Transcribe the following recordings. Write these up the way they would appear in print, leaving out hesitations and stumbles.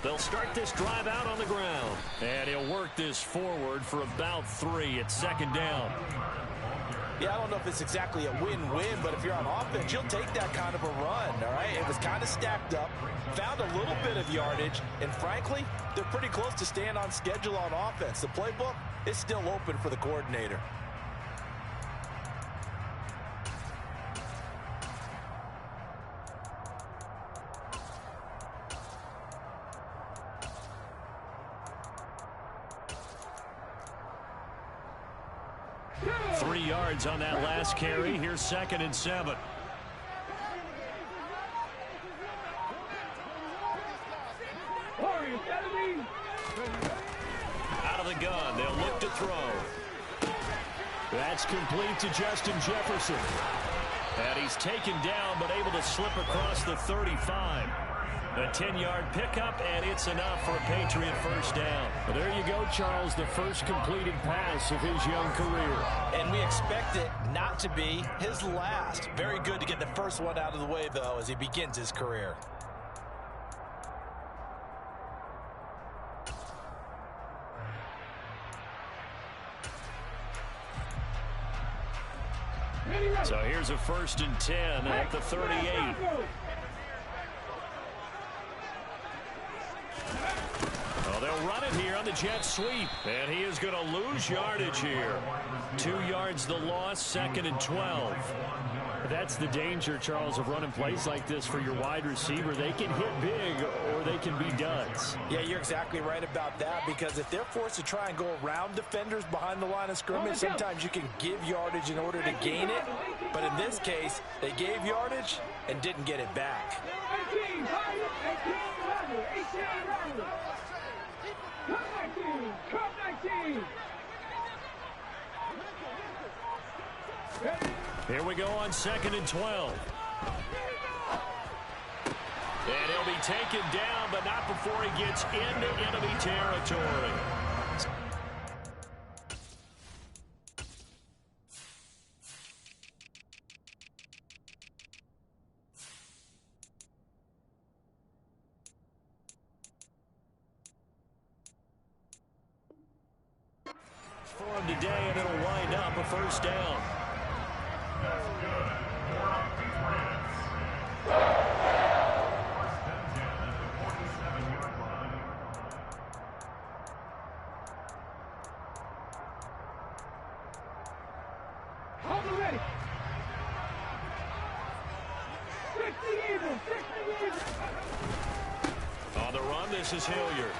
They'll start this drive out on the ground. And he'll work this forward for about 3 at second down. Yeah, I don't know if it's exactly a win-win, but if you're on offense, you'll take that kind of a run, all right? It was kind of stacked up, found a little bit of yardage, and frankly, they're pretty close to staying on schedule on offense. The playbook is still open for the coordinator. On that last carry. Here's 2nd and 7. Out of the gun. They'll look to throw. That's complete to Justin Jefferson. And he's taken down but able to slip across the 35. A 10-yard pickup, and it's enough for a Patriot first down. Well, there you go, Charles, the first completed pass of his young career. And we expect it not to be his last. Very good to get the first one out of the way, though, as he begins his career. So here's a 1st and 10 at the 38. Well, they'll run it here on the jet sweep. And he is going to lose yardage here. 2 yards the loss, 2nd and 12. That's the danger, Charles, of running plays like this for your wide receiver. They can hit big or they can be duds. Yeah, you're exactly right about that, because if they're forced to try and go around defenders behind the line of scrimmage, sometimes you can give yardage in order to gain it. But in this case, they gave yardage and didn't get it back. Here we go on 2nd and 12. And he'll be taken down, but not before he gets into enemy territory. For him today, and it'll wind up a first down. On the run, this is Hilliard.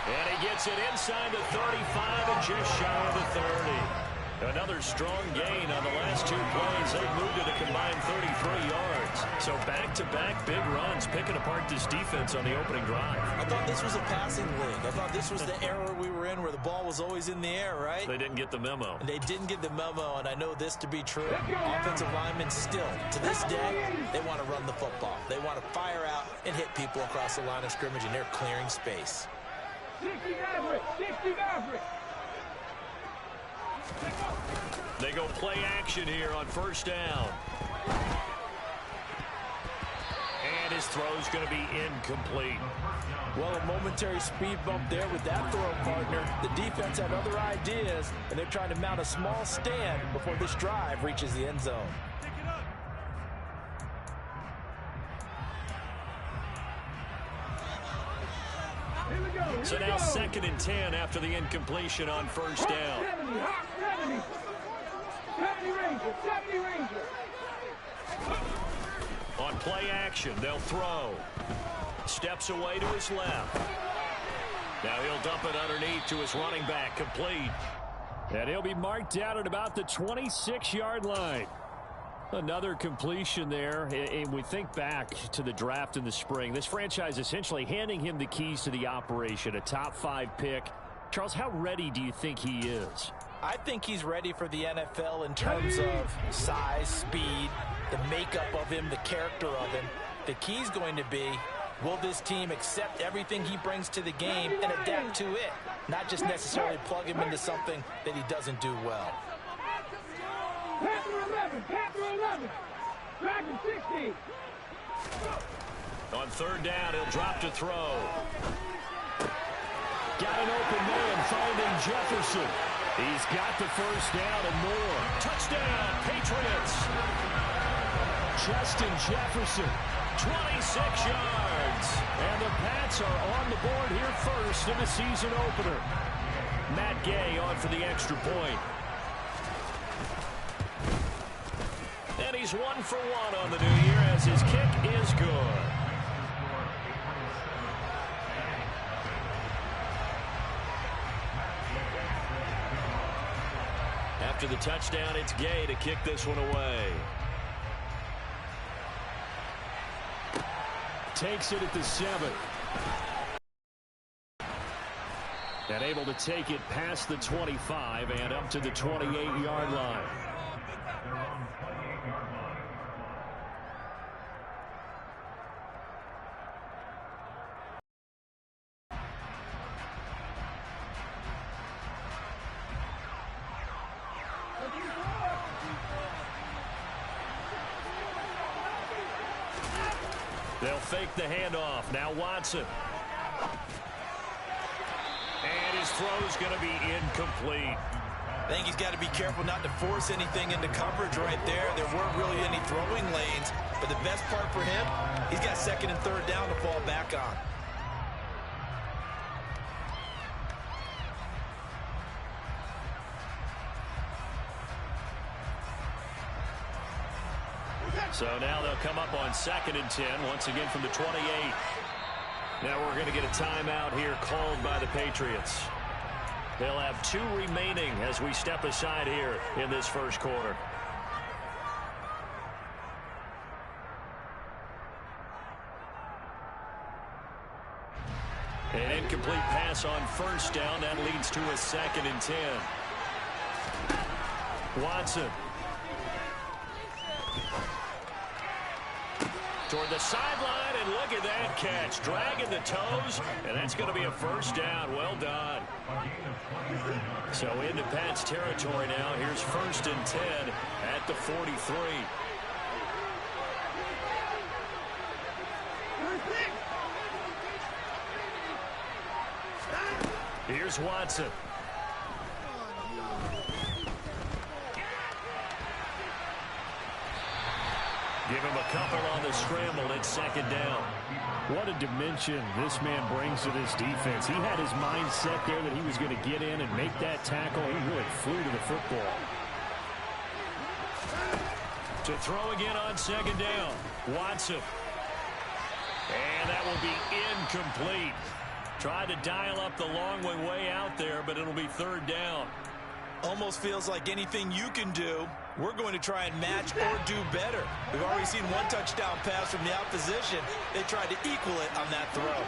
And he gets it inside the 35 and just shy of the 30. Another strong gain on the last 2 plays. They've moved it a combined 33 yards. So back-to-back big runs, picking apart this defense on the opening drive. I thought this was a passing league. I thought this was the era we were in where the ball was always in the air, right? They didn't get the memo. And they didn't get the memo, and I know this to be true. Offensive linemen still, to this day, they want to run the football. They want to fire out and hit people across the line of scrimmage, and they're clearing space. 60 Maverick! 60 Maverick! They go play action here on first down. And his throw's going to be incomplete. Well, a momentary speed bump there with that throw partner. The defense had other ideas, and they're trying to mount a small stand before this drive reaches the end zone. So now 2nd and 10 after the incompletion on first down. 70 Ranger. On play action, they'll throw. Steps away to his left. Now he'll dump it underneath to his running back, complete. And he'll be marked down at about the 26-yard line. Another completion there, and we think back to the draft in the spring. This franchise essentially handing him the keys to the operation, a top 5 pick. Charles, how ready do you think he is? I think he's ready for the NFL in terms of size, speed, the makeup of him, the character of him. The key's going to be, will this team accept everything he brings to the game and adapt to it? Not just necessarily plug him into something that he doesn't do well. Panther 11, Panther 11, Dragon 16. On third down, he'll drop to throw. Got an open man finding Jefferson. He's got the first down and more. Touchdown, Patriots. Justin Jefferson. 26 yards. And the Pats are on the board here first in the season opener. Matt Gay on for the extra point. And he's 1 for 1 on the new year as his kick is good. After the touchdown, it's Gay to kick this one away. Takes it at the 7. And able to take it past the 25 and up to the 28-yard line. They'll fake the handoff. Now Watson. And his throw's going to be incomplete. I think he's got to be careful not to force anything into coverage right there. There weren't really any throwing lanes. But the best part for him, he's got second and third down to fall back on. So now they'll come up on 2nd and 10, once again from the 28. Now we're going to get a timeout here called by the Patriots. They'll have 2 remaining as we step aside here in this first quarter. An incomplete pass on first down. That leads to a 2nd and 10. Watson. Toward the sideline, and look at that catch. Dragging the toes, and that's going to be a first down. Well done. So into Pats territory now. Here's 1st and 10 at the 43. Here's Watson. Give him a couple on the scramble at 2nd down. What a dimension this man brings to this defense. He had his mind set there that he was going to get in and make that tackle. He really flew to the football. To throw again on 2nd down. Watson. And that will be incomplete. Tried to dial up the long way out there, but it'll be 3rd down. Almost feels like anything you can do, we're going to try and match or do better. We've already seen 1 touchdown pass from the opposition. They tried to equal it on that throw.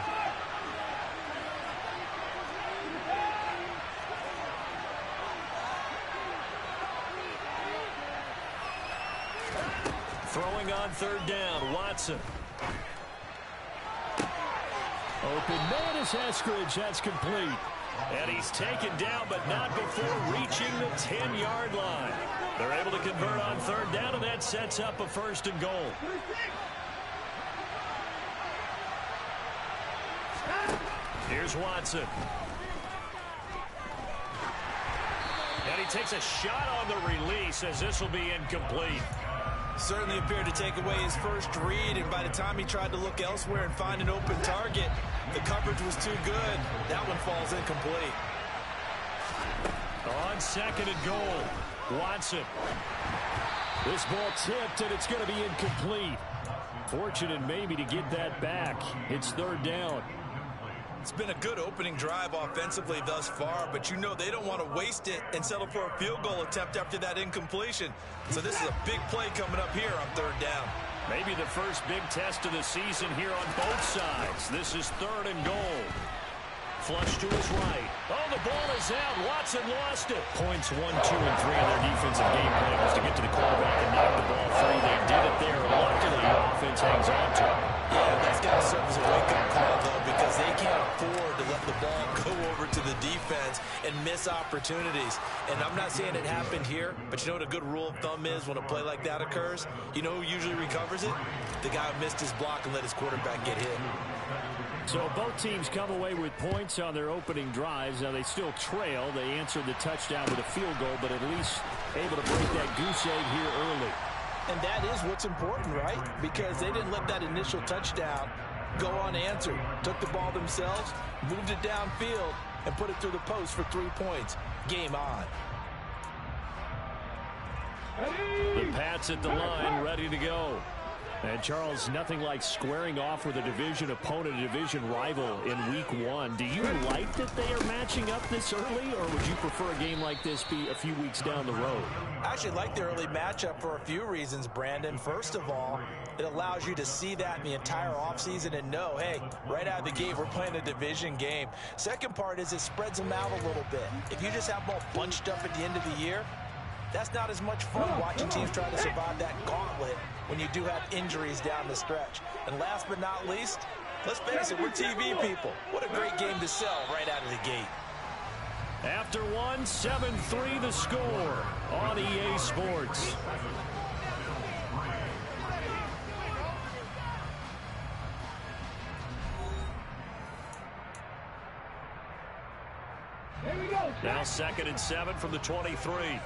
Throwing on 3rd down, Watson. Open man is Eskridge. That's complete. And he's taken down, but not before reaching the 10-yard line. They're able to convert on 3rd down, and that sets up a 1st and goal. Here's Watson. And he takes a shot on the release as this will be incomplete. Certainly appeared to take away his first read, and by the time he tried to look elsewhere and find an open target, the coverage was too good. That one falls incomplete. On 2nd and goal, Watson. This ball tipped, and it's going to be incomplete. Fortunate maybe to get that back. It's 3rd down. It's been a good opening drive offensively thus far, but you know they don't want to waste it and settle for a field goal attempt after that incompletion. So this is a big play coming up here on 3rd down. Maybe the first big test of the season here on both sides. This is 3rd and goal. Flush to his right. Oh, the ball is out. Watson lost it. Points 1, 2, and 3 on their defensive game plan was to get to the quarterback and knock the ball free. They did it there. Luckily, the offense hangs on to it. Yeah, that's got to serve as a wake-up call, though, because they can't afford to let the ball go over to the the defense and miss opportunities. And I'm not saying it happened here, but you know what a good rule of thumb is when a play like that occurs? You know who usually recovers it? The guy who missed his block and let his quarterback get hit. So both teams come away with points on their opening drives. Now they still trail. They answered the touchdown with a field goal, but at least able to break that goose egg here early. And that is what's important, right? Because they didn't let that initial touchdown go unanswered. Took the ball themselves, moved it downfield, and put it through the post for 3 points. Game on. The Pats at the line, ready to go. And, Charles, nothing like squaring off with a division opponent, a division rival in Week 1. Do you like that they are matching up this early, or would you prefer a game like this be a few weeks down the road? I actually like the early matchup for a few reasons, Brandon. First of all, it allows you to see that in the entire offseason and know, hey, right out of the gate, we're playing a division game. Second part is it spreads them out a little bit. If you just have them all bunched up at the end of the year, that's not as much fun watching teams try to survive that gauntlet when you do have injuries down the stretch. And last but not least, let's face it, we're TV people. What a great game to sell right out of the gate. After one, 7-3 the score on EA Sports. Now 2nd and 7 from the 23.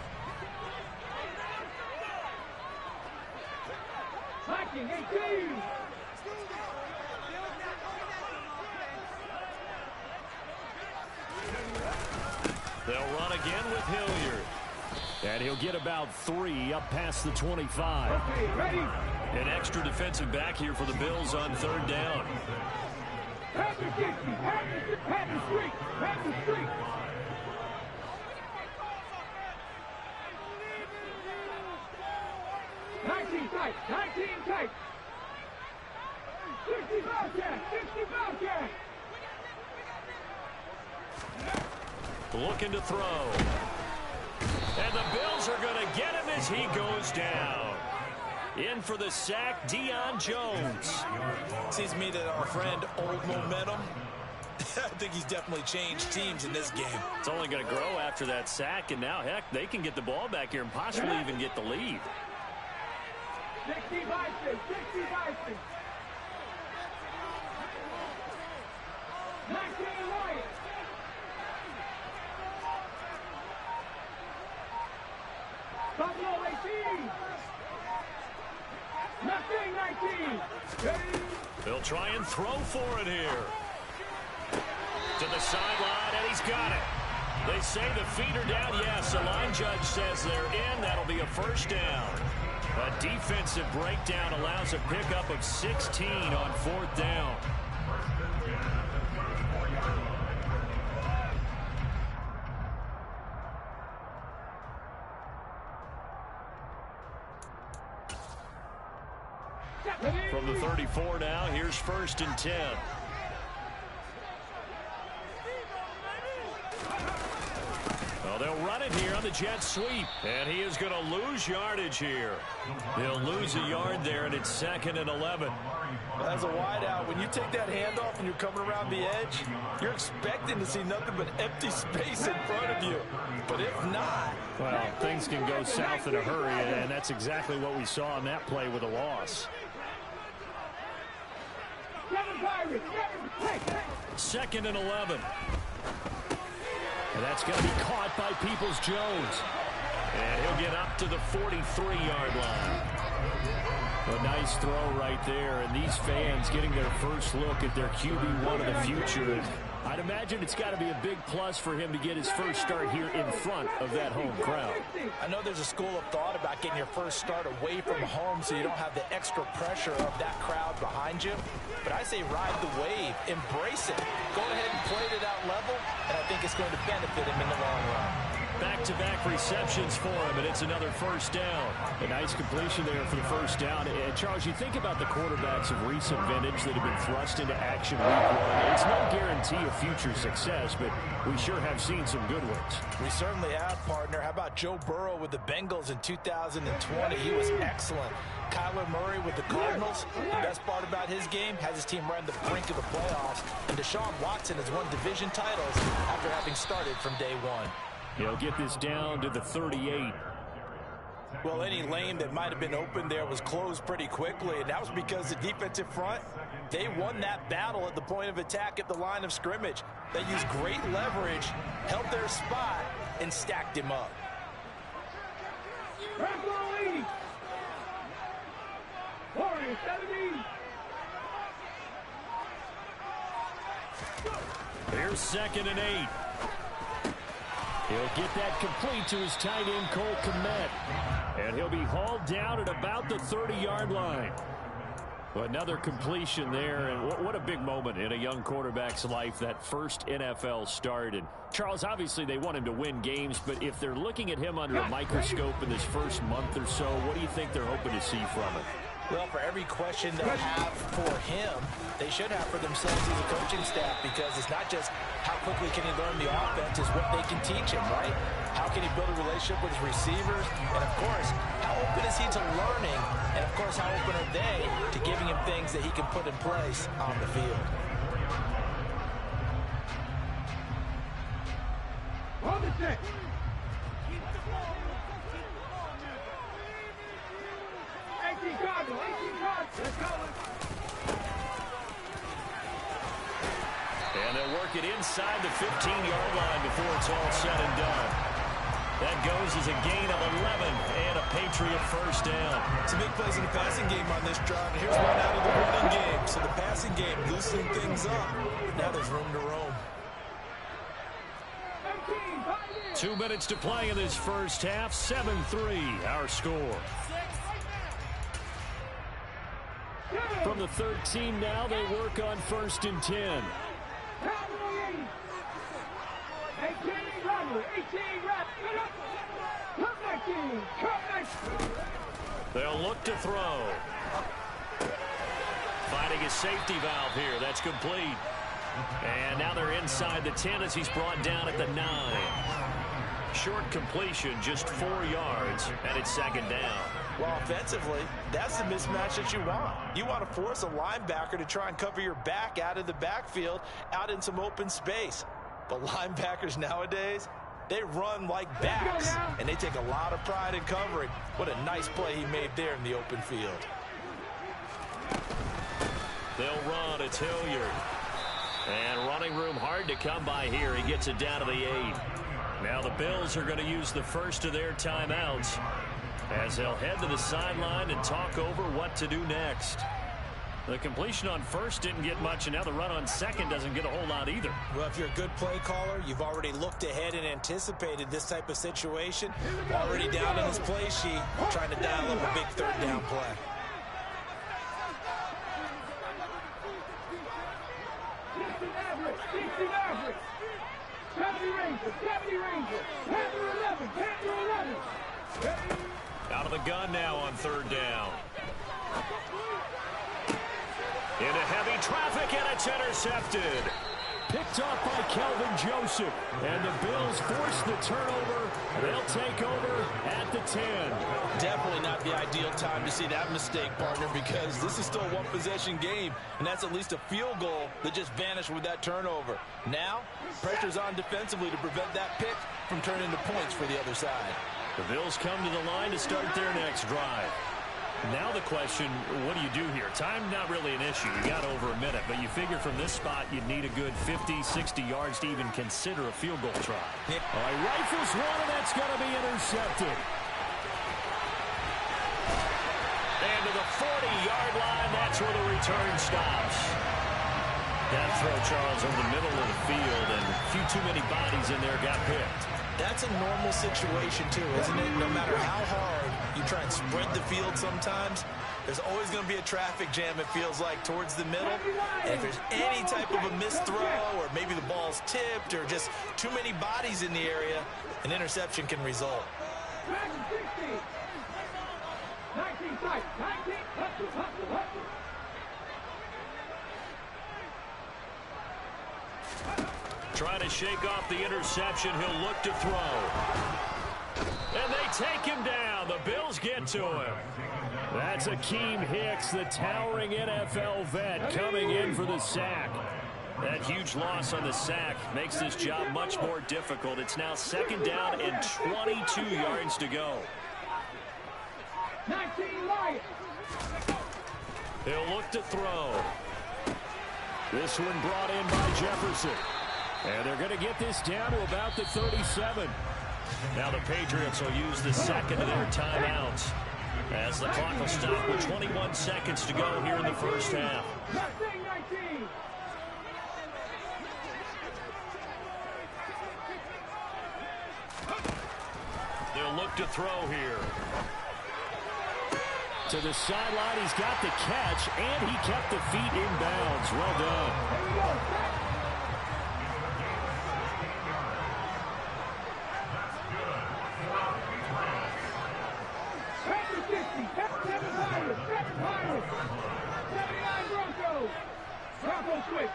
They'll run again with Hilliard. And he'll get about 3 up past the 25. Okay, ready? An extra defensive back here for the Bills on 3rd down. Have the 60, have the street, have the street. Tight, 19 tight. 60 Bobcat, 60 Bobcat. Looking to throw. And the Bills are going to get him as he goes down. In for the sack, Deion Jones. Seems to me that our friend Old Momentum, I think he's definitely changed teams in this game. It's only going to grow after that sack, and now, heck, they can get the ball back here and possibly even get the lead. 60 Bison, 60 Bison. 19 Lions. Buffalo 18. Nothing 19. Ready? They'll try and throw for it here. To the sideline, and he's got it. They say the feet are down. Yes, the line judge says they're in. That'll be a 1st down. A defensive breakdown allows a pickup of 16 on 4th down. From the 34 now, here's 1st and 10. Well, they'll run it here on the jet sweep. And he is going to lose yardage here. He'll lose a yard there, and it's 2nd and 11. As a wideout, when you take that handoff and you're coming around the edge, you're expecting to see nothing but empty space in front of you. But if not... Well, things can go south in a hurry, and that's exactly what we saw on that play with a loss. 2nd and 11. And that's going to be caught by Peoples-Jones. And he'll get up to the 43-yard line. A nice throw right there. And these fans getting their first look at their QB1 of the future. I'd imagine it's got to be a big plus for him to get his first start here in front of that home crowd. I know there's a school of thought about getting your first start away from home so you don't have the extra pressure of that crowd behind you. But I say ride the wave. Embrace it. Go ahead and play to that level, and I think it's going to benefit him in the long run. Back-to-back receptions for him, and it's another first down. A nice completion there for the first down. And Charles, you think about the quarterbacks of recent vintage that have been thrust into action week one. It's no guarantee of future success, but we sure have seen some good ones. We certainly have, partner. How about Joe Burrow with the Bengals in 2020? He was excellent. Kyler Murray with the Cardinals. The best part about his game has his team right on the brink of the playoffs. And Deshaun Watson has won division titles after having started from day one. He'll get this down to the 38. Well, any lane that might have been open there was closed pretty quickly, and that was because the defensive front, they won that battle at the point of attack at the line of scrimmage. They used great leverage, held their spot, and stacked him up. Here's 2nd and 8. He'll get that complete to his tight end, Cole Kmet. And he'll be hauled down at about the 30-yard line. Another completion there, and what a big moment in a young quarterback's life, that first NFL start. And Charles, obviously they want him to win games, but if they're looking at him under a microscope in this first month or so, what do you think they're hoping to see from it? Well, for every question they'll have for him, they should have for themselves as a coaching staff, because it's not just how quickly can he learn the offense, it's what they can teach him, right? How can he build a relationship with his receivers? And, of course, how open is he to learning? And, of course, how open are they to giving him things that he can put in place on the field? Hold the set. And they'll work it inside the 15-yard line before it's all said and done. That goes as a gain of 11 and a Patriot first down. Some big plays in the passing game on this drive. And here's one out of the running game. So the passing game loosening things up. Now there's room to roam. 2 minutes to play in this first half. 7-3 our score. From the 13 now, they work on 1st and 10. They'll look to throw. Finding a safety valve here. That's complete. And now they're inside the 10 as he's brought down at the 9. Short completion, just 4 yards, and it's 2nd down. Well, offensively, that's the mismatch that you want. You want to force a linebacker to try and cover your back out of the backfield, out in some open space. But linebackers nowadays, they run like backs, and they take a lot of pride in covering. What a nice play he made there in the open field. They'll run. It's Hilliard. And running room hard to come by here. He gets it down to the 8. Now the Bills are going to use the first of their timeouts as they'll head to the sideline and talk over what to do next. The completion on first didn't get much, and now the run on second doesn't get a whole lot either. Well, if you're a good play caller, you've already looked ahead and anticipated this type of situation. Already down in his play sheet, trying to dial up a big 3rd down play. Out of the gun now on 3rd down. Into heavy traffic, and it's intercepted. Picked off by Kelvin Joseph. And the Bills force the turnover. They'll take over at the 10. Definitely not the ideal time to see that mistake, partner, because this is still a one-possession game, and that's at least a field goal that just vanished with that turnover. Now, pressure's on defensively to prevent that pick from turning into points for the other side. The Bills come to the line to start their next drive. Now the question, what do you do here? Time not really an issue. You got over a minute, but you figure from this spot you need a good 50, 60 yards to even consider a field goal try. Yeah. All right, rifles one, and that's going to be intercepted. And to the 40-yard line, that's where the return stops. That throw, Charles, over the middle of the field, and a few too many bodies in there got picked. That's a normal situation, too, isn't it? No matter how hard you try and spread the field sometimes, there's always going to be a traffic jam, it feels like, towards the middle. And if there's any type of a missed throw or maybe the ball's ball's tipped or just too many bodies in the area, an interception can result. 19 sight, 19, hustle, hustle, hustle. Trying to shake off the interception. He'll look to throw. And they take him down. The Bills get to him. That's Akeem Hicks, the towering NFL vet, coming in for the sack. That huge loss on the sack makes this job much more difficult. It's now 2nd down and 22 yards to go. 19 Lions. He'll look to throw. This one brought in by Jefferson. And they're going to get this down to about the 37. Now the Patriots will use the second of their timeouts as the clock will stop with 21 seconds to go here in the first half. 19. They'll look to throw here. To the sideline, he's got the catch, and he kept the feet in bounds. Well done.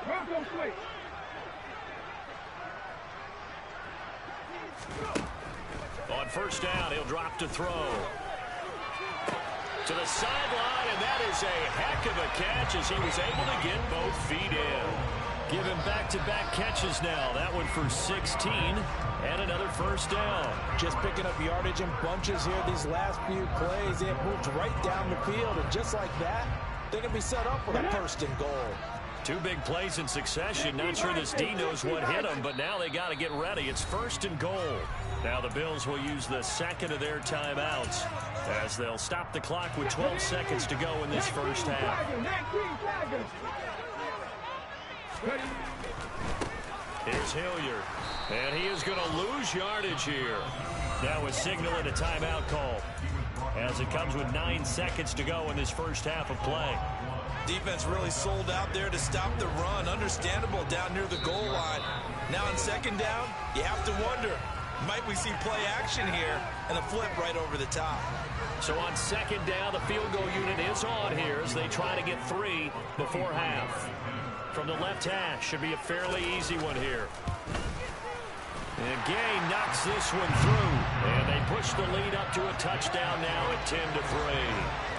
Bronco switch. On first down, he'll drop to throw. To the sideline, and that is a heck of a catch as he was able to get both feet in. Give him back-to-back catches now. That one for 16 and another first down. Just picking up yardage in bunches here these last few plays. They have moved right down the field, and just like that, they can be set up for a 1st and goal. 2 big plays in succession. Not sure this D knows what hit them, but now they got to get ready. It's 1st and goal. Now the Bills will use the second of their timeouts as they'll stop the clock with 12 seconds to go in this first half. Here's Hilliard, and he is going to lose yardage here. Now a signal and a timeout call as it comes with 9 seconds to go in this first half of play. Defense really sold out there to stop the run. Understandable down near the goal line. Now on 2nd down, you have to wonder, might we see play action here and a flip right over the top? So on 2nd down, the field goal unit is on here as they try to get 3 before half. From the left hash, should be a fairly easy one here. And Gay knocks this one through, and they push the lead up to a touchdown now at 10-3.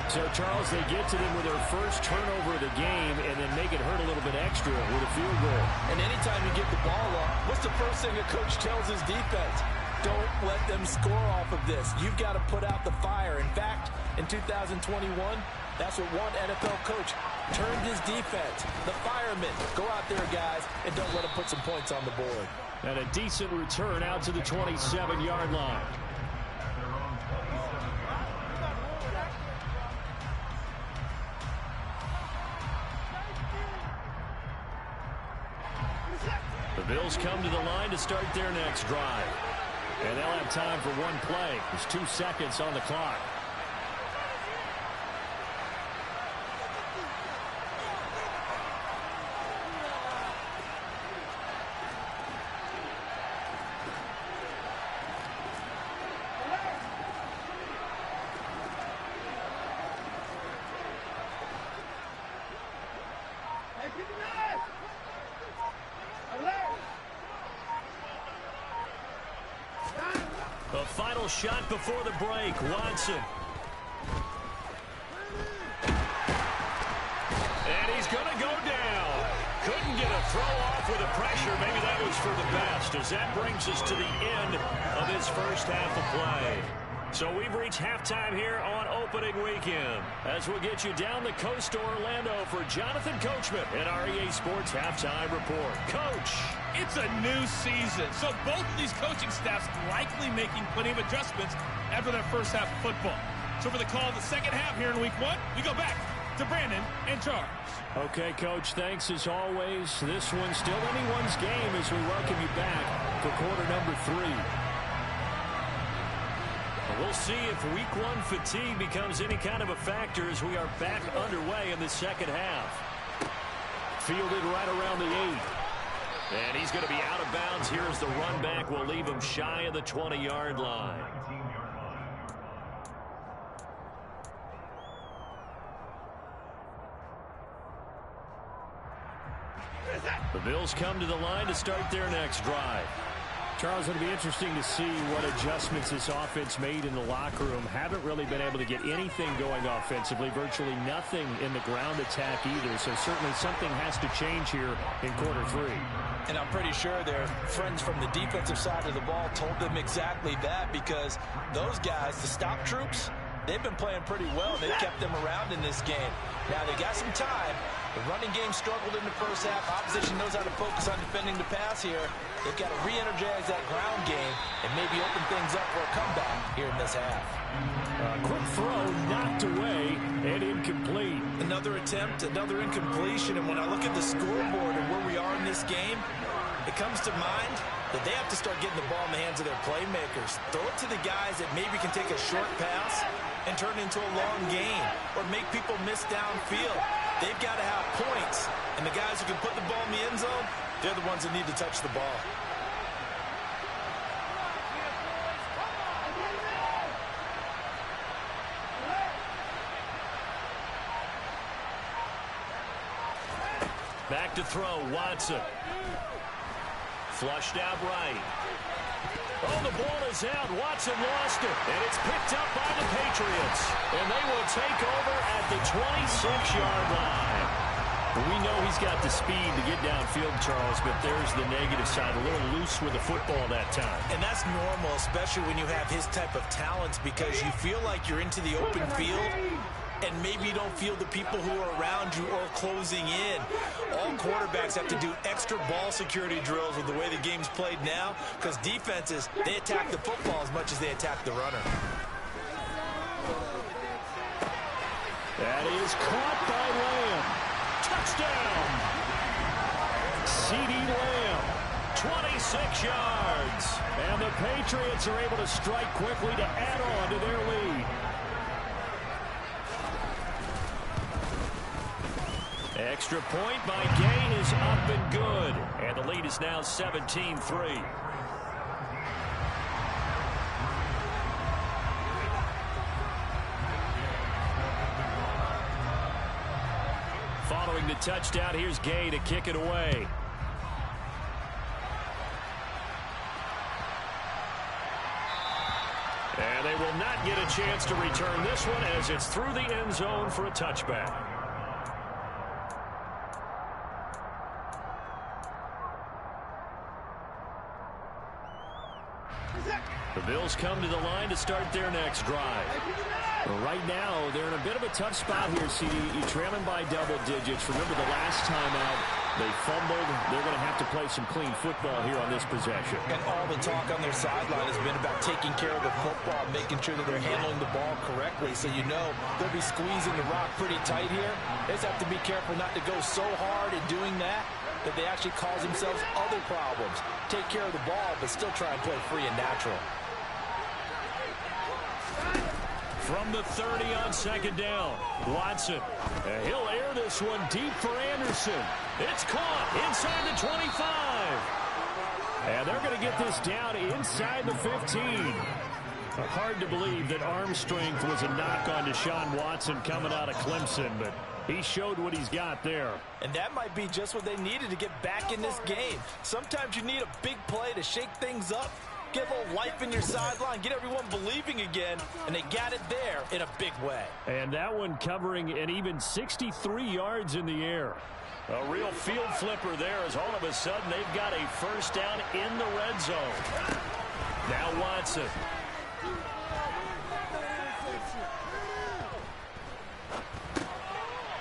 So, Charles, they get to them with their first turnover of the game and then make it hurt a little bit extra with a field goal. And anytime you get the ball up, what's the first thing a coach tells his defense? Don't let them score off of this. You've got to put out the fire. In fact, in 2021, that's what one NFL coach turned his defense. The firemen. Go out there, guys, and don't let them put some points on the board. And a decent return out to the 27-yard line. The Bills come to the line to start their next drive. And they'll have time for one play. There's 2 seconds on the clock. The final shot before the break, Watson. And he's going to go down. Couldn't get a throw off with the pressure. Maybe that was for the best, as that brings us to the end of this first half of play. So we've reached halftime here on opening weekend, as we'll get you down the coast to Orlando for Jonathan Coachman in our EA Sports Halftime Report. Coach. It's a new season, so both of these coaching staffs likely making plenty of adjustments after that first half of football. So for the call of the second half here in week 1, we go back to Brandon and Charles. Okay, Coach, thanks as always. This one's still anyone's game as we welcome you back for quarter number 3. We'll see if week 1 fatigue becomes any kind of a factor as we are back underway in the second half. Fielded right around the 8. And he's going to be out of bounds. Here's the run back. Will leave him shy of the 20-yard line. The Bills come to the line to start their next drive. Charles, it'll be interesting to see what adjustments this offense made in the locker room. Haven't really been able to get anything going offensively, virtually nothing in the ground attack either. So certainly something has to change here in quarter three. And I'm pretty sure their friends from the defensive side of the ball told them exactly that, because those guys, the stop troops, they've been playing pretty well. They've kept them around in this game. Now they got some time. The running game struggled in the first half. Opposition knows how to focus on defending the pass here. They've got to re-energize that ground game and maybe open things up for a comeback here in this half. Quick throw, knocked away, and incomplete. Another attempt, another incompletion. And when I look at the scoreboard and where we are in this game, it comes to mind that they have to start getting the ball in the hands of their playmakers. Throw it to the guys that maybe can take a short pass and turn it into a long gain or make people miss downfield. They've got to have points, and the guys who can put the ball in the end zone, they're the ones that need to touch the ball. Back to throw, Watson. Flushed out right. Oh, the ball is out. Watson lost it. And it's picked up by the Patriots. And they will take over at the 26-yard line. We know he's got the speed to get downfield, Charles, but there's the negative side. A little loose with the football that time. And that's normal, especially when you have his type of talents, because you feel like you're into the open field, and maybe you don't feel the people who are around you or closing in. All quarterbacks have to do extra ball security drills with the way the game's played now, because defenses, they attack the football as much as they attack the runner. That is caught by Lamb. Touchdown! CeeDee Lamb, 26 yards. And the Patriots are able to strike quickly to add on to their lead. Extra point by Gay is up and good. And the lead is now 17-3. Following the touchdown, here's Gay to kick it away. And they will not get a chance to return this one as it's through the end zone for a touchback. The Bills come to the line to start their next drive. Well, right now, they're in a bit of a tough spot here, CD. You're trailing by double digits. Remember the last time out, they fumbled. They're going to have to play some clean football here on this possession. And all the talk on their sideline has been about taking care of the football, making sure that they're handling the ball correctly. So you know they'll be squeezing the rock pretty tight here. They just have to be careful not to go so hard in doing that they actually cause themselves other problems. Take care of the ball, but still try and play free and natural. From the 30 on second down, Watson. He'll air this one deep for Anderson. It's caught inside the 25. And they're going to get this down inside the 15. Hard to believe that arm strength was a knock on Deshaun Watson coming out of Clemson, but he showed what he's got there. And that might be just what they needed to get back in this game. Sometimes you need a big play to shake things up, get a little life in your sideline, get everyone believing again, and they got it there in a big way. And that one covering an even 63 yards in the air. A real field flipper there as all of a sudden they've got a first down in the red zone. Now Watson.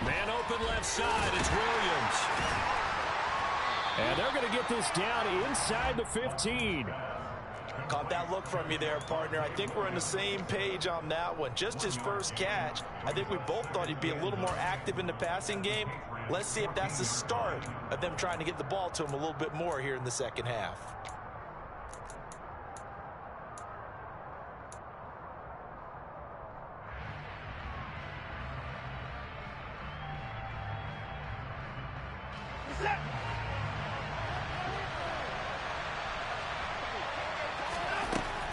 Man open left side, it's Williams. And they're going to get this down inside the 15. Caught that look from you there, partner. I think we're on the same page on that one. Just his first catch. I think we both thought he'd be a little more active in the passing game. Let's see if that's the start of them trying to get the ball to him a little bit more here in the second half.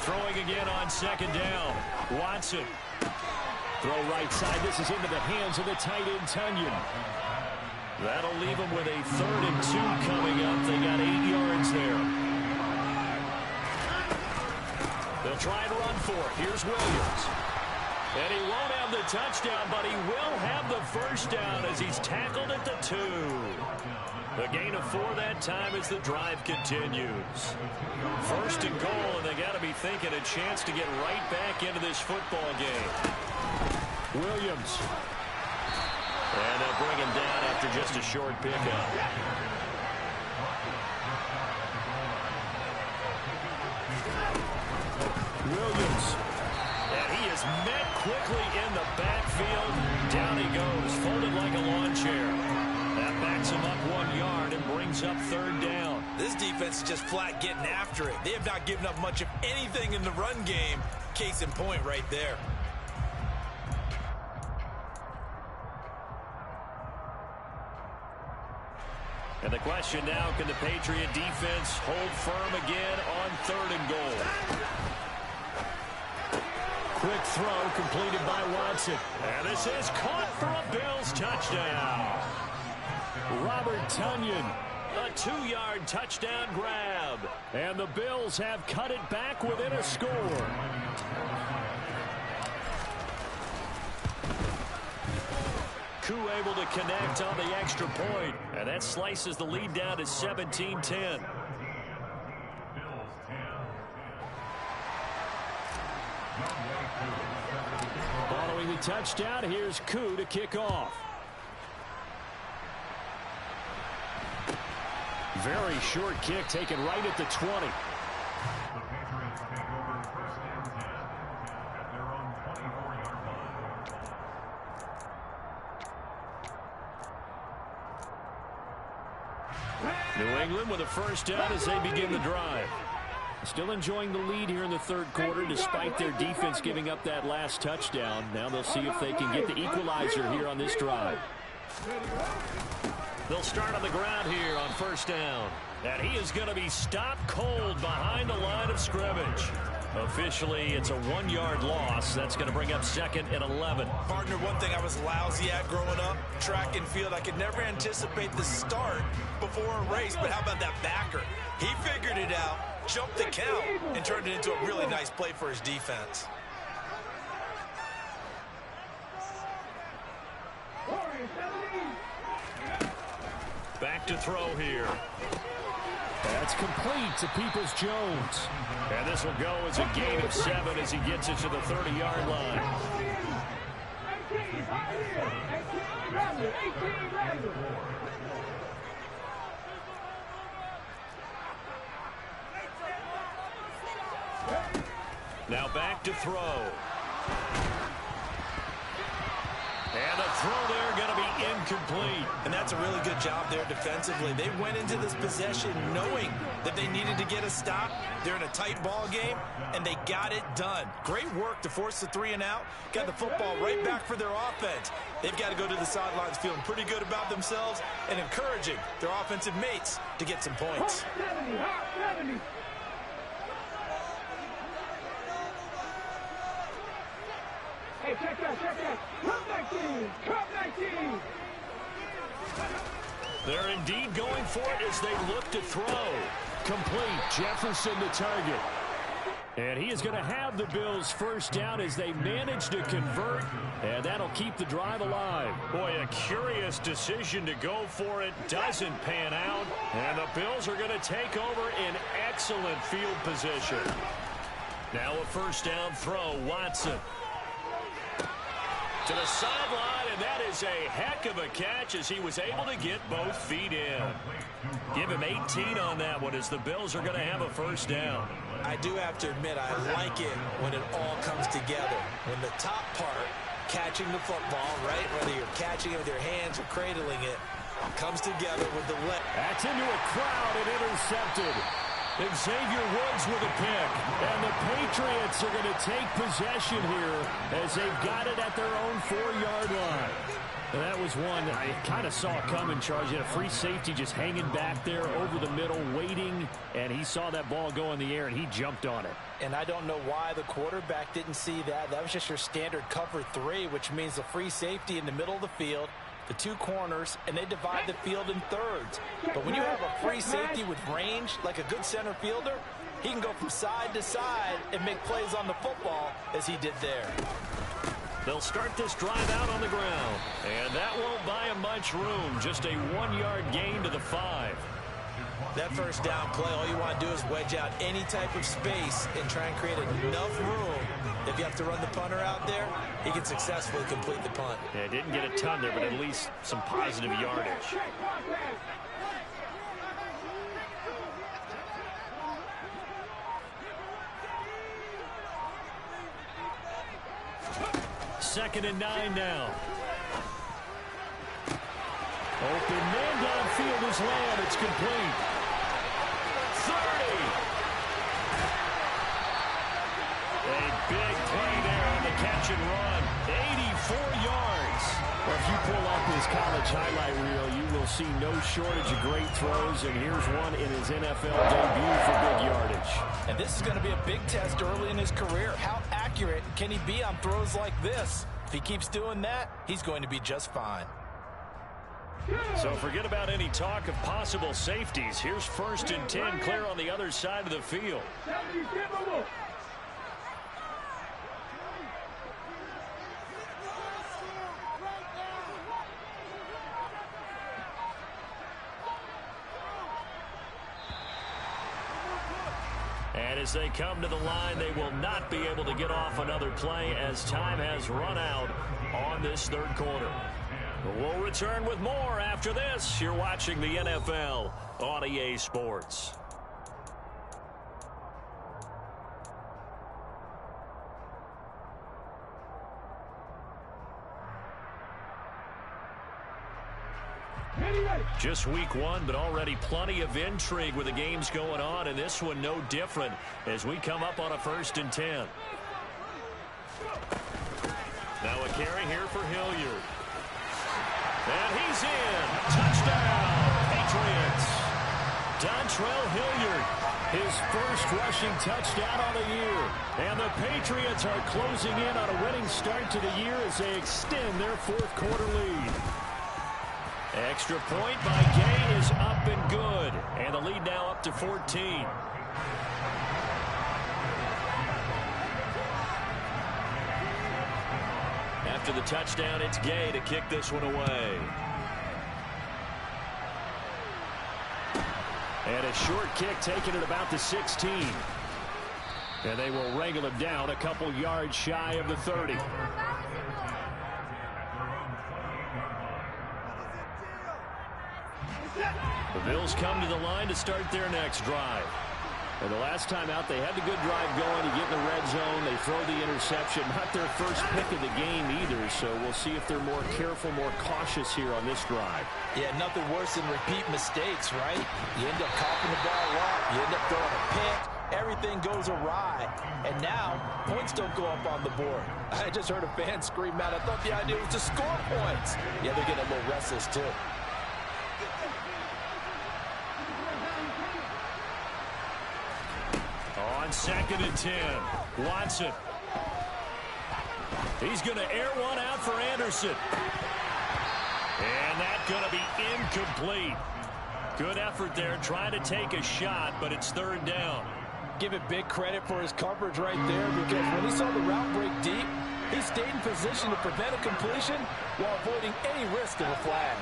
throwing again on second down. Watson. Throw right side. This is into the hands of the tight end, Tunyon. That'll leave them with a 3rd and 2 coming up. They got 8 yards there. They'll try and run for it. Here's Williams. And he won't have the touchdown, but he will have the first down as he's tackled at the 2. The gain of 4 that time as the drive continues. 1st and goal, and they got to be thinking a chance to get right back into this football game. Williams. And they'll bring him down after just a short pickup. Williams. And he is met quickly in the backfield. Down he goes, folded like a lawn chair. That backs him up 1 yard and brings up 3rd down. This defense is just flat getting after it. They have not given up much of anything in the run game. Case in point right there. And the question now, can the Patriot defense hold firm again on 3rd and goal? Quick throw completed by Watson. And this is caught for a Bills touchdown. Robert Tunyon, a 2-yard touchdown grab. And the Bills have cut it back within a score. Koo able to connect on the extra point. And that slices the lead down to 17-10. Following the touchdown, here's Koo to kick off. Very short kick taken right at the 20. New England with a first down as they begin the drive. Still enjoying the lead here in the 3rd quarter despite their defense giving up that last touchdown. Now they'll see if they can get the equalizer here on this drive. They'll start on the ground here on first down. And he is going to be stopped cold behind the line of scrimmage. Officially, it's a 1-yard loss. That's going to bring up 2nd and 11. Partner, one thing I was lousy at growing up, track and field, I could never anticipate the start before a race. But how about that backer? He figured it out, jumped the count, and turned it into a really nice play for his defense. Back to throw here. That's complete to Peoples-Jones. And this will go as a gain of 7 as he gets it to the 30-yard line. Now back to throw. And the throw there going to be incomplete. And that's a really good job there defensively. They went into this possession knowing that they needed to get a stop. They're in a tight ball game, and they got it done. Great work to force the 3 and out. Got the football right back for their offense. They've got to go to the sidelines feeling pretty good about themselves and encouraging their offensive mates to get some points. Hey, check that. Come 19. They're indeed going for it as they look to throw. Complete. Jefferson the target. And he is going to have the Bills first down as they manage to convert. And that'll keep the drive alive. Boy, a curious decision to go for it. Doesn't pan out. And the Bills are going to take over in excellent field position. Now a first down throw. Watson. To the sideline, and that is a heck of a catch as he was able to get both feet in. Give him 18 on that one as the Bills are going to have a first down. I do have to admit, I like it when it all comes together. When the top part, catching the football, right, whether you're catching it with your hands or cradling it, comes together with the leg. That's into a crowd and intercepted. Xavier Woods with a pick. And the Patriots are going to take possession here as they've got it at their own 4-yard line. And that was one I kind of saw coming, Charles. You had a free safety just hanging back there over the middle, waiting, and he saw that ball go in the air, and he jumped on it. And I don't know why the quarterback didn't see that. That was just your standard cover 3, which means the free safety in the middle of the field, the 2 corners, and they divide the field in thirds. But when you have a free safety with range, like a good center fielder, he can go from side to side and make plays on the football as he did there. They'll start this drive out on the ground, and that won't buy him much room. Just a 1-yard gain to the 5. That first down play, all you want to do is wedge out any type of space and try and create enough room. If you have to run the punter out there, he can successfully complete the punt. Yeah, didn't get a ton there, but at least some positive yardage. Second and 9 now. Open man downfield is Lamb. It's complete. 30. A big play there on the catch and run. 84 yards. Well, if you pull up his college highlight reel, you will see no shortage of great throws, and here's one in his NFL debut for big yardage. And this is going to be a big test early in his career. How accurate can he be on throws like this? If he keeps doing that, he's going to be just fine. So forget about any talk of possible safeties. Here's 1st and 10, clear on the other side of the field. And as they come to the line, they will not be able to get off another play as time has run out on this 3rd quarter. We'll return with more after this. You're watching the NFL on EA Sports. Just week 1, but already plenty of intrigue with the games going on, and this one no different as we come up on a 1st and 10. Now a carry here for Hilliard. And he's in. Touchdown, Patriots. Dontrell Hilliard, his first rushing touchdown on the year. And the Patriots are closing in on a winning start to the year as they extend their 4th quarter lead. Extra point by Gay is up and good. And the lead now up to 14. After the touchdown, it's Gay to kick this one away. And a short kick taken at about the 16. And they will wrangle him down a couple yards shy of the 30. The Bills come to the line to start their next drive. And the last time out, they had the good drive going to get in the red zone. They throw the interception. Not their first pick of the game either, so we'll see if they're more careful, more cautious here on this drive. Yeah, nothing worse than repeat mistakes, right? You end up coughing the ball up. You end up throwing a pick. Everything goes awry. And now, points don't go up on the board. I just heard a fan scream out. I thought the idea was to score points. Yeah, they're getting a little restless, too. On 2nd and 10, Watson. He's going to air one out for Anderson. And that's going to be incomplete. Good effort there, trying to take a shot, but it's 3rd down. Give it big credit for his coverage right there, because when he saw the route break deep, he stayed in position to prevent a completion while avoiding any risk of a flag.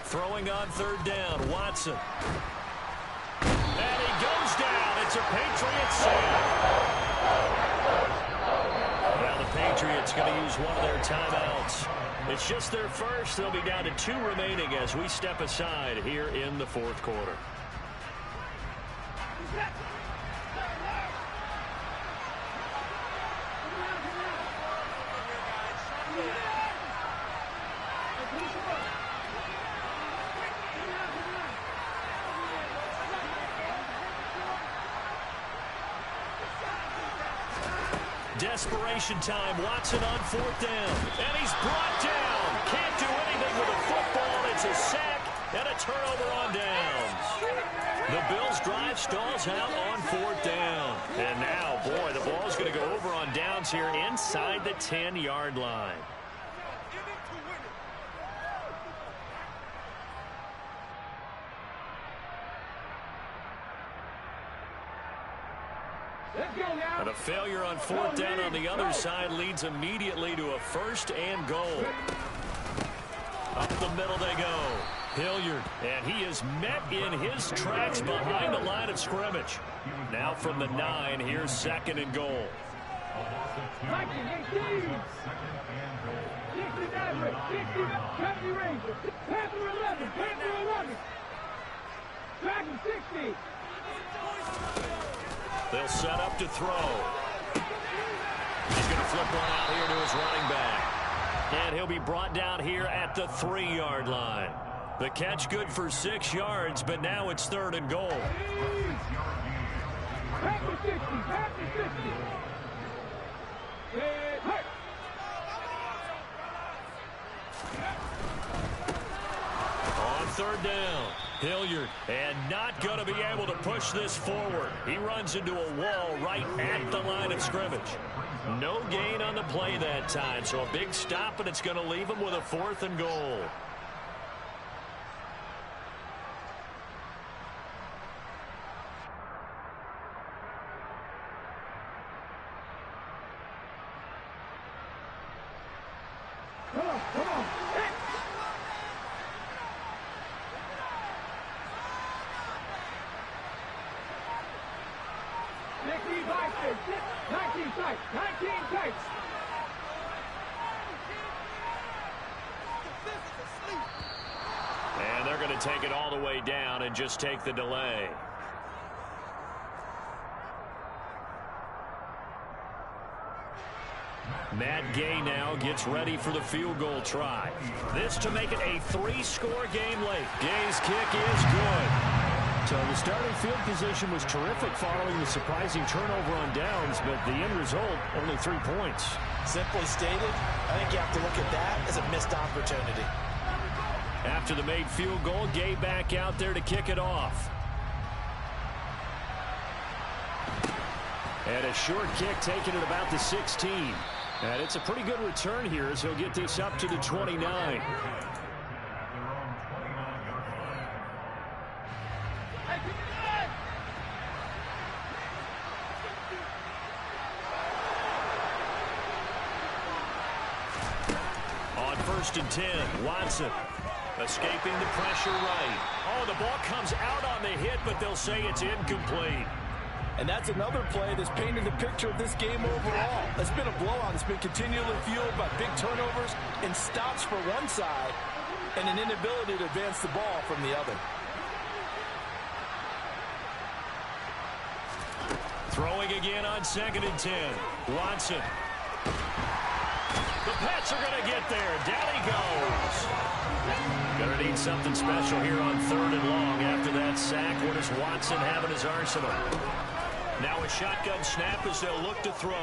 Throwing on 3rd down, Watson. And he goes down. It's a Patriots save. Now the Patriots going to use one of their timeouts. It's just their first. They'll be down to 2 remaining as we step aside here in the 4th quarter. Desperation time. Watson on 4th down. And he's brought down. Can't do anything with a football. It's a sack and a turnover on downs. The Bills' drive stalls out on 4th down. And now, boy, the ball's going to go over on downs here inside the 10-yard line. And a failure on 4th down on the other side leads immediately to a 1st and goal. Up the middle they go. Hilliard, and he is met in his tracks behind the line of scrimmage. Now from the 9, here's 2nd and goal. They'll set up to throw. He's going to flip one out here to his running back. And he'll be brought down here at the 3-yard line. The catch good for 6 yards, but now it's 3rd and goal. On 3rd down, Hilliard, and not going to be able to push this forward. He runs into a wall right at the line of scrimmage. No gain on the play that time, so a big stop, and it's going to leave him with a 4th and goal. And they're going to take it all the way down and just take the delay. Matt Gay now gets ready for the field goal try. This to make it a 3-score game late. Gay's kick is good. So the starting field position was terrific following the surprising turnover on downs, but the end result, only 3 points. Simply stated, I think you have to look at that as a missed opportunity. After the made field goal, Gay back out there to kick it off. And a short kick taken at about the 16. And it's a pretty good return here as he'll get this up to the 29. On 1st and 10, Watson escaping the pressure right. Oh, the ball comes out on the hit, but they'll say it's incomplete. And that's another play that's painted the picture of this game overall. It's been a blowout. It's been continually fueled by big turnovers and stops for one side and an inability to advance the ball from the other. Throwing again on 2nd and 10. Watson. The Pats are going to get there. Down he goes. Going to need something special here on 3rd and long after that sack. What does Watson have in his arsenal? Now a shotgun snap as they'll look to throw.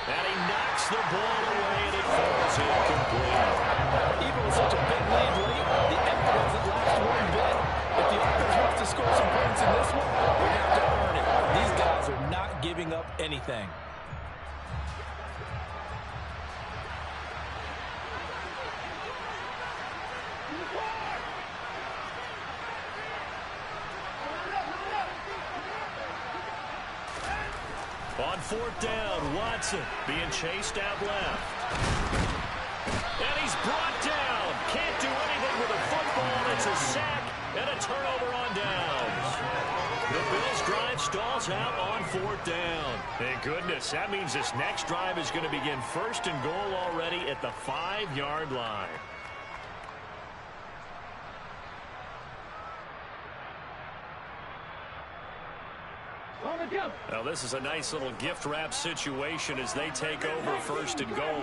And he knocks the ball away, and it falls incomplete. Even with such a big lead late, the effort doesn't last one bit. If the offense wants to score some points in this one, they're going to have to earn it. These guys are not giving up anything. On 4th down, Watson being chased out left. And he's brought down. Can't do anything with a football. It's a sack and a turnover on downs. The Bills' drive stalls out on 4th down. Thank goodness. That means this next drive is going to begin 1st and goal already at the 5-yard line. Now this is a nice little gift wrap situation as they take over 1st and goal.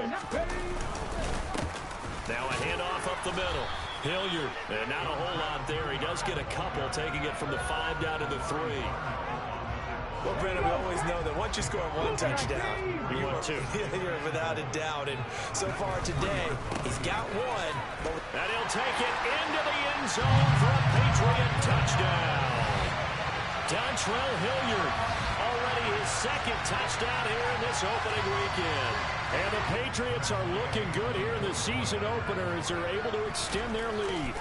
Now a handoff up the middle. Hilliard, and not a whole lot there. He does get a couple, taking it from the 5 down to the 3. Well, Brandon, we always know that once you score one touchdown, you want two. You're without a doubt. And so far today, he's got one. And he'll take it into the end zone for a Patriot touchdown. Dontrell Hilliard, already his second touchdown here in this opening weekend. And the Patriots are looking good here in the season opener as they're able to extend their lead.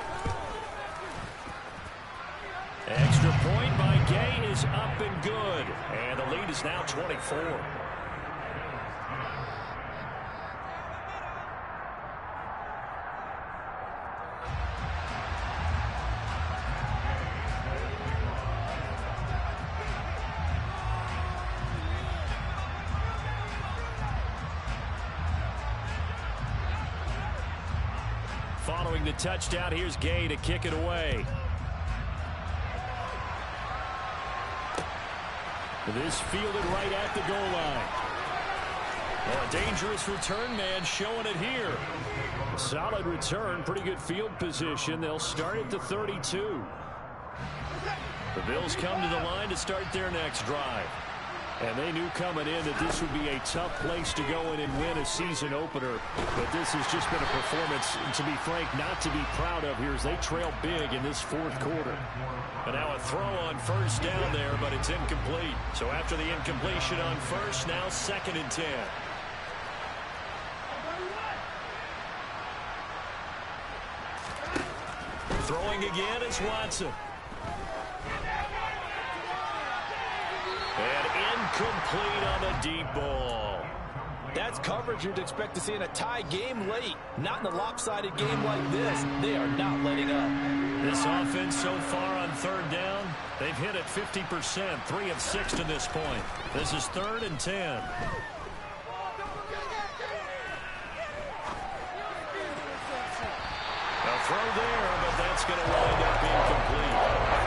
Extra point by Gay is up and good. And the lead is now 24. Following the touchdown, here's Gay to kick it away. This fielded right at the goal line. A dangerous return man showing it here. Solid return, pretty good field position. They'll start at the 32. The Bills come to the line to start their next drive. And they knew coming in that this would be a tough place to go in and win a season opener. But this has just been a performance, to be frank, not to be proud of here as they trail big in this fourth quarter. And now a throw on first down there, but it's incomplete. So after the incompletion on first, now 2nd and 10. Throwing again is Watson. And incomplete on the deep ball. That's coverage you'd expect to see in a tie game late. Not in a lopsided game like this. They are not letting up. This offense so far on third down, they've hit it 50%, 3 of 6 to this point. This is 3rd and 10. A throw there, but that's going to wind up incomplete.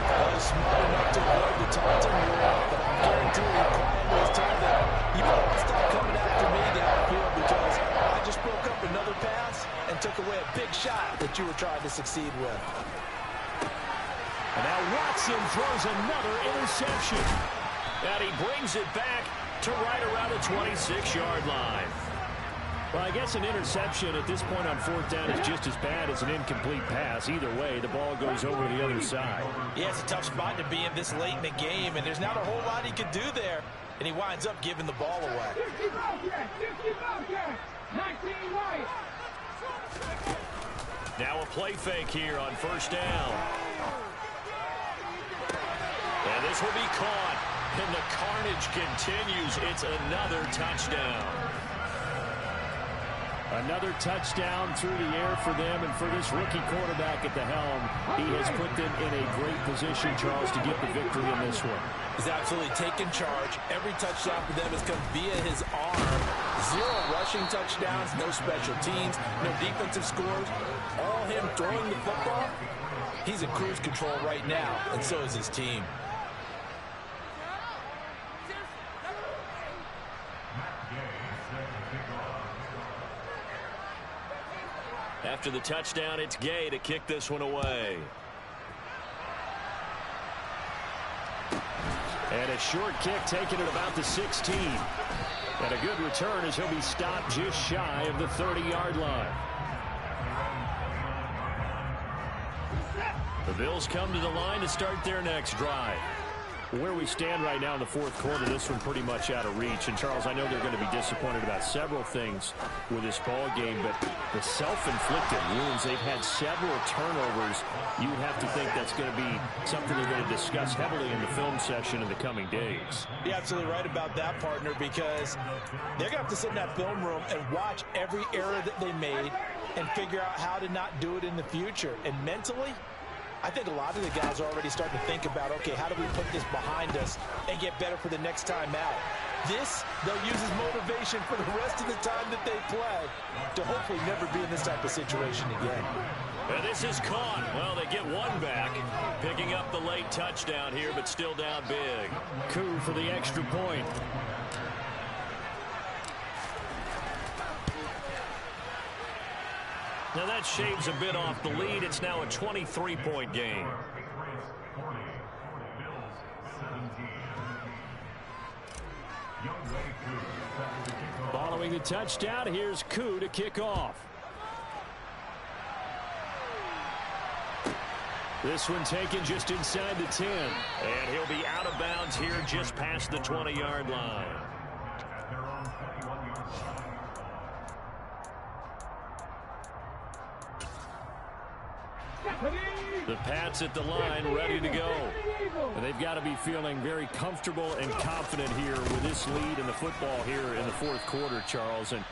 I was smart enough to avoid the taunting rule, but I guarantee you, Brian was told that you better stop coming after me downfield because I just broke up another pass and took away a big shot that you were trying to succeed with. And now Watson throws another interception. And he brings it back to right around the 26-yard line. Well, I guess an interception at this point on fourth down is just as bad as an incomplete pass. Either way, the ball goes over the other side. Yeah, it's a tough spot to be in this late in the game, and there's not a whole lot he could do there. And he winds up giving the ball away. 19 White. Now a play fake here on first down. And this will be caught. And the carnage continues. It's another touchdown. Another touchdown through the air for them, and for this rookie quarterback at the helm, he has put them in a great position, Charles, to get the victory in this one. He's absolutely taken charge. Every touchdown for them has come via his arm. 0 rushing touchdowns, no special teams, no defensive scores. All him throwing the football. He's in cruise control right now, and so is his team. After the touchdown, it's Gay to kick this one away. And a short kick taken at about the 16. And a good return as he'll be stopped just shy of the 30-yard line. The Bills come to the line to start their next drive. Where we stand right now in the fourth quarter, this one pretty much out of reach. And, Charles, I know they're going to be disappointed about several things with this ball game, but the self-inflicted wounds, they've had several turnovers. You would have to think that's going to be something they're going to discuss heavily in the film session in the coming days. You're absolutely right about that, partner, because they're going to have to sit in that film room and watch every error that they made and figure out how to not do it in the future. And mentally, I think a lot of the guys are already starting to think about, okay, how do we put this behind us and get better for the next time out? This, they'll use as motivation for the rest of the time that they play to hopefully never be in this type of situation again. And this is caught. Well, they get one back, picking up the late touchdown here, but still down big. Coup for the extra point. Now that shaves a bit off the lead. It's now a 23-point game. Following the touchdown, here's Koo to kick off. This one taken just inside the 10. And he'll be out of bounds here just past the 20-yard line. The Pats at the line, ready to go. And they've got to be feeling very comfortable and confident here with this lead in the football here in the fourth quarter, Charles. And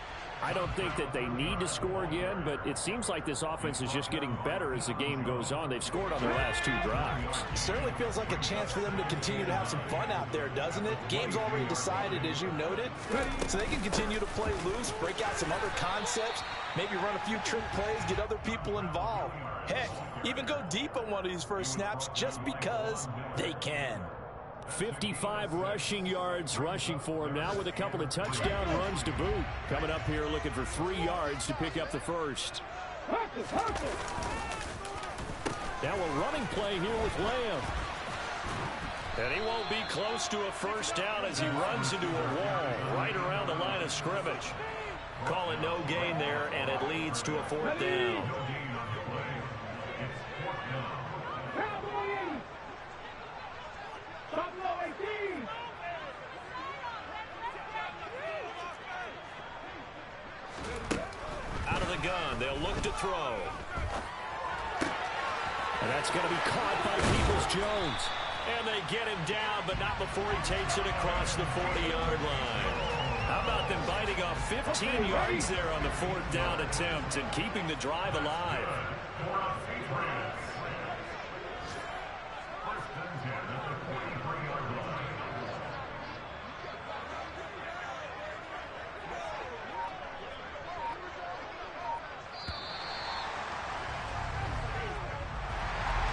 I don't think that they need to score again, but it seems like this offense is just getting better as the game goes on. They've scored on their last 2 drives. It certainly feels like a chance for them to continue to have some fun out there, doesn't it? Game's already decided, as you noted, so they can continue to play loose, break out some other concepts, maybe run a few trick plays, get other people involved. Heck, even go deep on one of these first snaps just because they can. 55 rushing yards rushing for him now with a couple of touchdown runs to boot. Coming up here looking for 3 yards to pick up the first. Now a running play here with Lamb. And he won't be close to a first down as he runs into a wall right around the line of scrimmage. Calling no gain there, and it leads to a 4th down. Out of the gun, they'll look to throw. And that's going to be caught by Peoples-Jones. And they get him down, but not before he takes it across the 40-yard line. How about them biting off 15 yards there on the 4th down attempt and keeping the drive alive?